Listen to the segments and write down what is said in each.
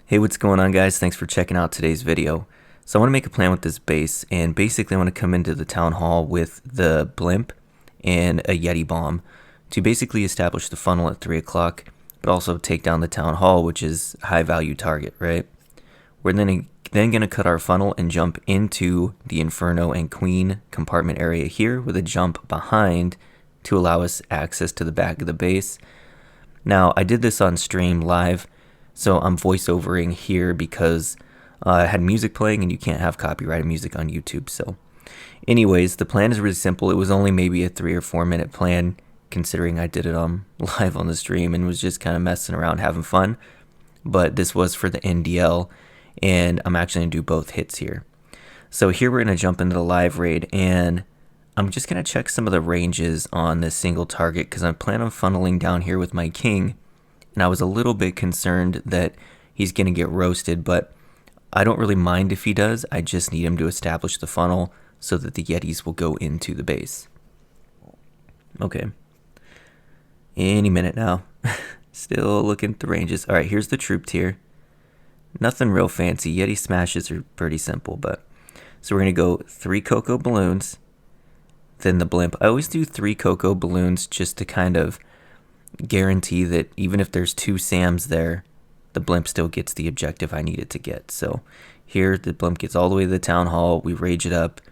Hey, what's going on, guys? Thanks for checking out today's video. So I want to make a plan with this base, and basically I want to come into the town hall with the blimp and a Yeti bomb to basically establish the funnel at 3 o'clock, but also take down the town hall, which is a high value target, right? We're then going to cut our funnel and jump into the Inferno and Queen compartment area here with a jump behind to allow us access to the back of the base. Now, I did this on stream live, so I'm voiceovering here because I had music playing and you can't have copyrighted music on YouTube. So anyways, the plan is really simple. It was only maybe a 3 or 4 minute plan, considering I did it live on the stream and was just kind of messing around, having fun. But this was for the NDL, and I'm actually going to do both hits here. So here we're going to jump into the live raid, and I'm just going to check some of the ranges on this single target because I plan on funneling down here with my king. And I was a little bit concerned that he's going to get roasted, but I don't really mind if he does. I just need him to establish the funnel so that the Yetis will go into the base. Okay. Any minute now. Still looking at the ranges. Alright, here's the troop tier. Nothing real fancy. Yeti smashes are pretty simple, but... So we're going to go 3 cocoa balloons, then the blimp. I always do 3 cocoa balloons just to kind of guarantee that even if there's 2 Sams there, the blimp still gets the objective I need it to get. So here the blimp gets all the way to the town hall, we rage it up,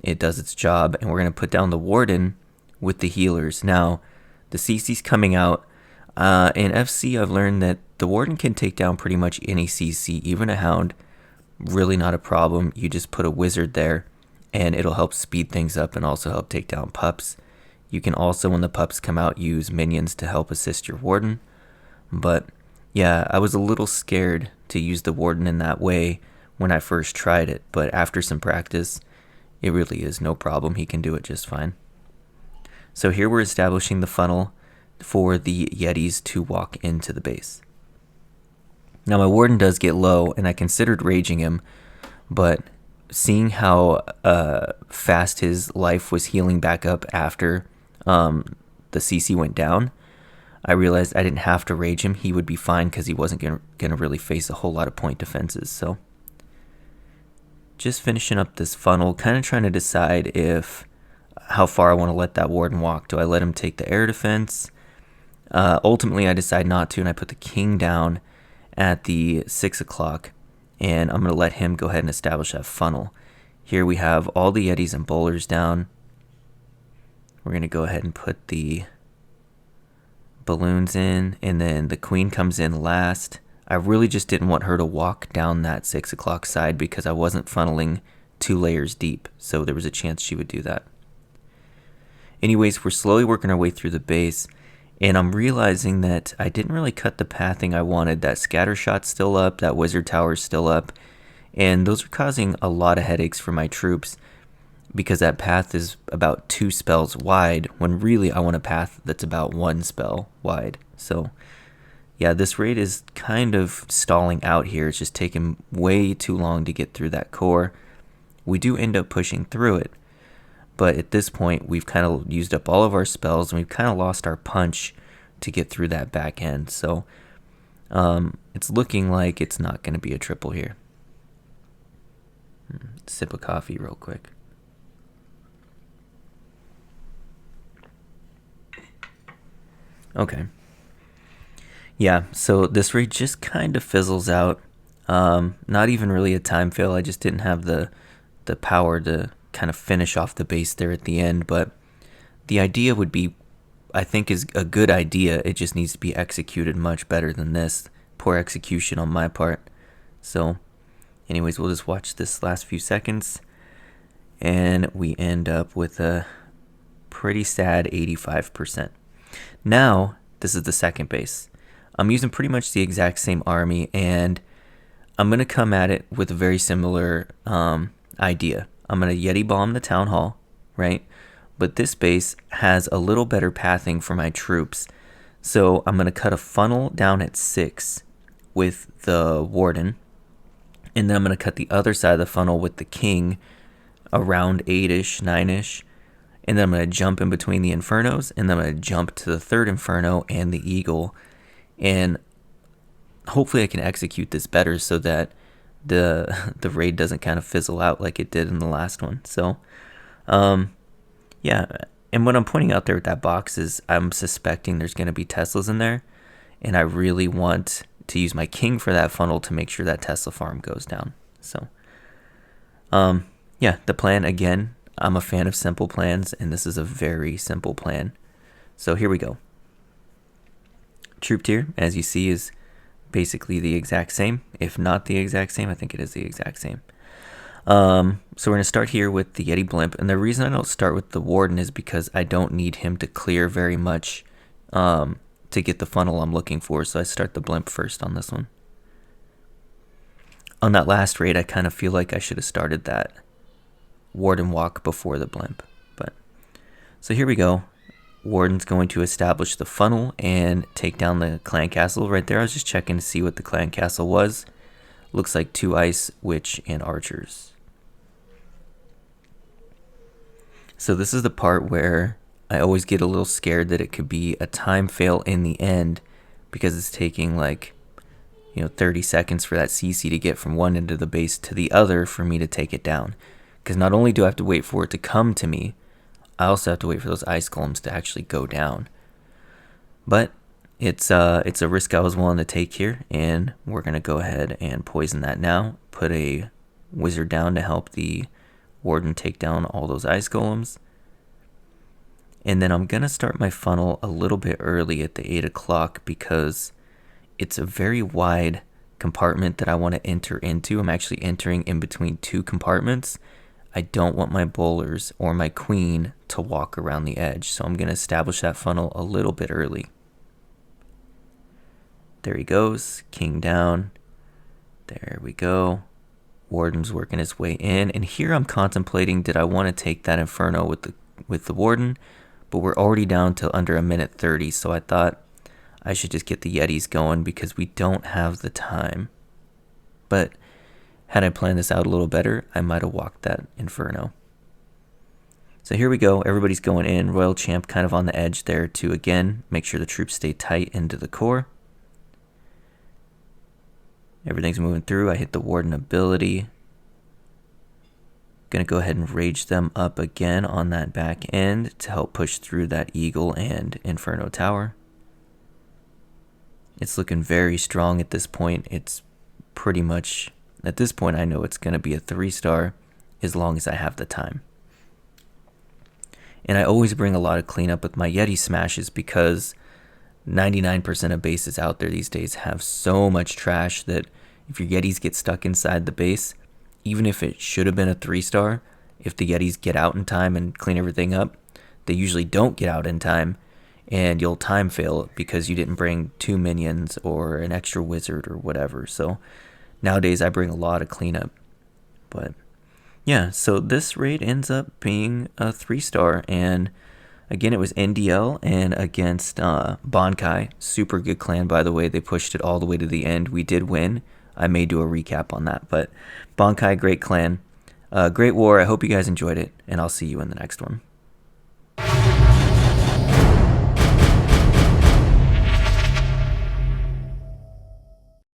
it does its job, and we're going to put down the warden with the healers. Now the CC's coming out. In FC I've learned that the warden can take down pretty much any CC, even a hound. Really not a problem. You just put a wizard there and it'll help speed things up and also help take down pups. You can also, when the pups come out, use minions to help assist your warden. But yeah, I was a little scared to use the warden in that way when I first tried it, but after some practice, it really is no problem. He can do it just fine. So here we're establishing the funnel for the Yetis to walk into the base. Now my warden does get low, and I considered raging him, but seeing how fast his life was healing back up after the CC went down, I realized I didn't have to rage him. He would be fine because he wasn't gonna really face a whole lot of point defenses. So just finishing up this funnel, kind of trying to decide how far I want to let that warden walk. Do I let him take the air defense? Ultimately I decide not to, and I put the king down at the 6 o'clock, and I'm going to let him go ahead and establish that funnel. Here we have all the Yetis and bowlers down. We're going to go ahead and put the balloons in, and then the queen comes in last. I really just didn't want her to walk down that 6 o'clock side because I wasn't funneling 2 layers deep, so there was a chance she would do that. Anyways, we're slowly working our way through the base, and I'm realizing that I didn't really cut the pathing I wanted. That scatter shot's still up, that wizard tower's still up, and those are causing a lot of headaches for my troops because that path is about 2 spells wide when really I want a path that's about 1 spell wide. So yeah, this raid is kind of stalling out here. It's just taking way too long to get through that core. We do end up pushing through it, but at this point we've kind of used up all of our spells and we've kind of lost our punch to get through that back end. So it's looking like it's not going to be a triple here. Sip of coffee real quick. Okay. Yeah, so this raid just kind of fizzles out. Not even really a time fail. I just didn't have the power to kind of finish off the base there at the end, but the idea would be, I think, is a good idea. It just needs to be executed much better than this. Poor execution on my part. So anyways, we'll just watch this last few seconds, and we end up with a pretty sad 85%. Now this is the second base. I'm using pretty much the exact same army, and I'm going to come at it with a very similar idea. I'm going to Yeti bomb the town hall, right? But this base has a little better pathing for my troops. So I'm going to cut a funnel down at 6 with the warden. And then I'm going to cut the other side of the funnel with the king around 8-ish, 9-ish. And then I'm going to jump in between the infernos. And then I'm going to jump to the third inferno and the eagle. And hopefully I can execute this better so that the raid doesn't kind of fizzle out like it did in the last one. So yeah, and what I'm pointing out there with that box is I'm suspecting there's going to be Teslas in there, and I really want to use my king for that funnel to make sure that Tesla farm goes down. So yeah, the plan, again, I'm a fan of simple plans, and this is a very simple plan. So here we go. Troop tier, as you see, is basically the exact same. If not the exact same, I think it is the exact same. So we're going to start here with the Yeti blimp, and the reason I don't start with the warden is because I don't need him to clear very much to get the funnel I'm looking for, so I start the blimp first on this one. On that last raid, I kind of feel like I should have started that warden walk before the blimp. But so here we go. Warden's going to establish the funnel and take down the clan castle right there. I was just checking to see what the clan castle was. Looks like 2 ice, witch, and archers. So this is the part where I always get a little scared that it could be a time fail in the end, because it's taking like 30 seconds for that CC to get from one end of the base to the other for me to take it down. Because not only do I have to wait for it to come to me, I also have to wait for those ice golems to actually go down. But it's a risk I was willing to take here, and we're going to go ahead and poison that now. Put a wizard down to help the warden take down all those ice golems. And then I'm going to start my funnel a little bit early at the 8 o'clock because it's a very wide compartment that I want to enter into. I'm actually entering in between 2 compartments. I don't want my bowlers or my queen to walk around the edge, so I'm going to establish that funnel a little bit early. There he goes, king down. There we go. Warden's working his way in, and here I'm contemplating, did I want to take that Inferno with the warden? But we're already down to under 1:30, so I thought I should just get the Yetis going because we don't have the time. But had I planned this out a little better, I might have walked that Inferno. So here we go. Everybody's going in. Royal Champ kind of on the edge there to, again, make sure the troops stay tight into the core. Everything's moving through. I hit the Warden ability. Going to go ahead and rage them up again on that back end to help push through that Eagle and Inferno Tower. It's looking very strong at this point. It's pretty much, at this point, I know it's going to be a 3-star as long as I have the time. And I always bring a lot of cleanup with my Yeti smashes because 99% of bases out there these days have so much trash that if your Yetis get stuck inside the base, even if it should have been a 3-star, if the Yetis get out in time and clean everything up, they usually don't get out in time, and you'll time fail because you didn't bring 2 minions or an extra wizard or whatever. So nowadays I bring a lot of cleanup. But yeah, so this raid ends up being a 3-star, and again, it was NDL and against Bankai. Super good clan, by the way. They pushed it all the way to the end. We did win. I may do a recap on that, but Bankai, great clan. Great war. I hope you guys enjoyed it, and I'll see you in the next one.